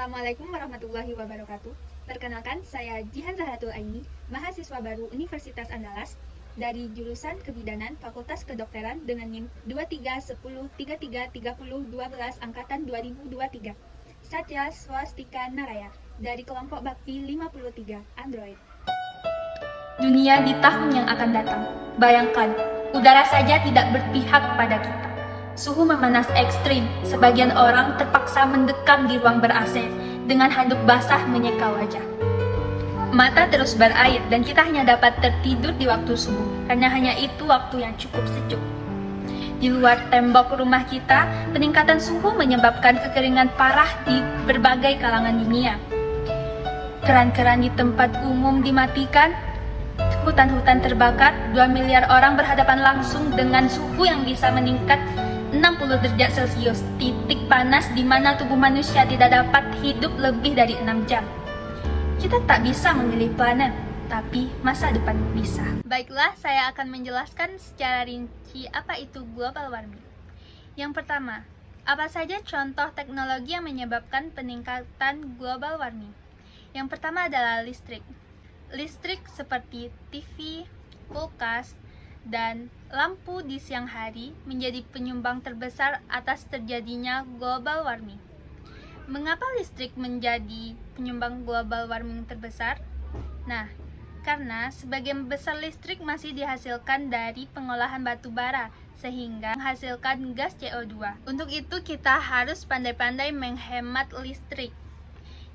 Assalamualaikum warahmatullahi wabarakatuh. Perkenalkan, saya Jihan Zahratul Aini, mahasiswa baru Universitas Andalas dari jurusan Kebidanan Fakultas Kedokteran dengan NIM 2310333012 angkatan 2023. Satya Swastika Naraya dari kelompok Bakti 53 Android. Dunia di tahun yang akan datang. Bayangkan, udara saja tidak berpihak pada kita. Suhu memanas ekstrim, sebagian orang terpaksa mendekam di ruang ber-AC dengan handuk basah menyeka wajah. Mata terus berair dan kita hanya dapat tertidur di waktu subuh, karena hanya itu waktu yang cukup sejuk. Di luar tembok rumah kita, peningkatan suhu menyebabkan kekeringan parah di berbagai kalangan dunia. Keran-keran di tempat umum dimatikan, hutan-hutan terbakar, 2 miliar orang berhadapan langsung dengan suhu yang bisa meningkat 60 derajat Celcius, titik panas di mana tubuh manusia tidak dapat hidup lebih dari 6 jam. Kita tak bisa memilih planet, tapi masa depan bisa. Baiklah, saya akan menjelaskan secara rinci apa itu global warming. Yang pertama, apa saja contoh teknologi yang menyebabkan peningkatan global warming? Yang pertama adalah listrik. Listrik seperti TV, kulkas, dan lampu di siang hari menjadi penyumbang terbesar atas terjadinya global warming. Mengapa listrik menjadi penyumbang global warming terbesar? Nah, karena sebagian besar listrik masih dihasilkan dari pengolahan batu bara, sehingga menghasilkan gas CO2. Untuk itu kita harus pandai-pandai menghemat listrik.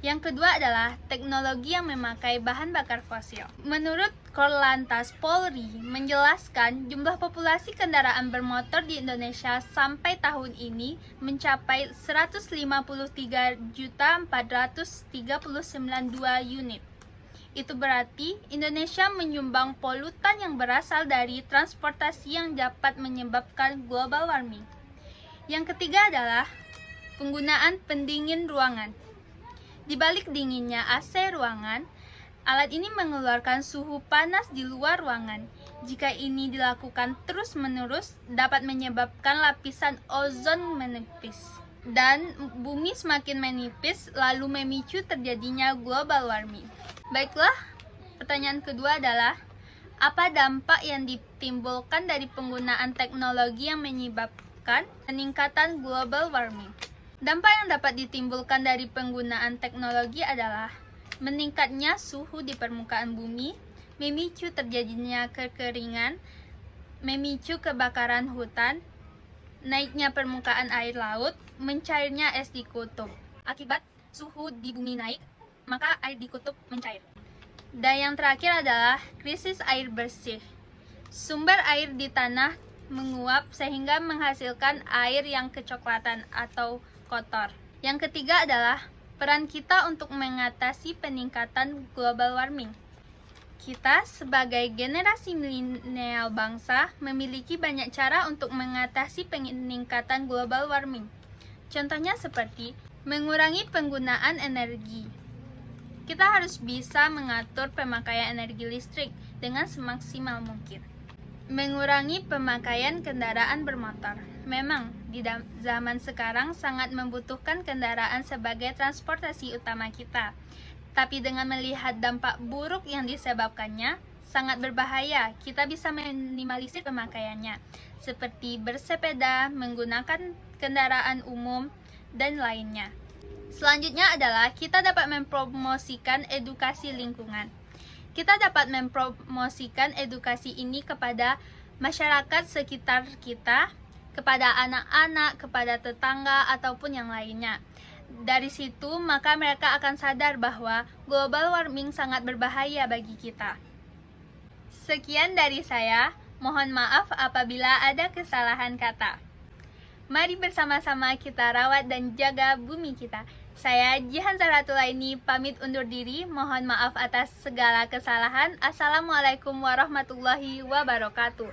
Yang kedua adalah teknologi yang memakai bahan bakar fosil. Menurut Korlantas Polri menjelaskan jumlah populasi kendaraan bermotor di Indonesia sampai tahun ini mencapai 153.439.2 unit. Itu berarti Indonesia menyumbang polutan yang berasal dari transportasi yang dapat menyebabkan global warming. Yang ketiga adalah penggunaan pendingin ruangan. Di balik dinginnya AC ruangan, alat ini mengeluarkan suhu panas di luar ruangan. Jika ini dilakukan terus-menerus, dapat menyebabkan lapisan ozon menipis. Dan bumi semakin menipis, lalu memicu terjadinya global warming. Baiklah, pertanyaan kedua adalah, apa dampak yang ditimbulkan dari penggunaan teknologi yang menyebabkan peningkatan global warming? Dampak yang dapat ditimbulkan dari penggunaan teknologi adalah meningkatnya suhu di permukaan bumi, memicu terjadinya kekeringan, memicu kebakaran hutan, naiknya permukaan air laut, mencairnya es di kutub. Akibat suhu di bumi naik, maka air di kutub mencair. Dan yang terakhir adalah krisis air bersih. Sumber air di tanah menguap sehingga menghasilkan air yang kecoklatan atau kotor. Yang ketiga adalah peran kita untuk mengatasi peningkatan global warming. Kita sebagai generasi milenial bangsa memiliki banyak cara untuk mengatasi peningkatan global warming. Contohnya seperti mengurangi penggunaan energi. Kita harus bisa mengatur pemakaian energi listrik dengan semaksimal mungkin. Mengurangi pemakaian kendaraan bermotor. Memang, di zaman sekarang sangat membutuhkan kendaraan sebagai transportasi utama kita. Tapi dengan melihat dampak buruk yang disebabkannya, sangat berbahaya. Kita bisa minimalisir pemakaiannya, seperti bersepeda, menggunakan kendaraan umum, dan lainnya. Selanjutnya adalah kita dapat mempromosikan edukasi lingkungan. Kita dapat mempromosikan edukasi ini kepada masyarakat sekitar kita, kepada anak-anak, kepada tetangga, ataupun yang lainnya. Dari situ, maka mereka akan sadar bahwa global warming sangat berbahaya bagi kita. Sekian dari saya, mohon maaf apabila ada kesalahan kata. Mari bersama-sama kita rawat dan jaga bumi kita. Saya Jihan Zahratul Aini pamit undur diri, mohon maaf atas segala kesalahan. Assalamualaikum warahmatullahi wabarakatuh.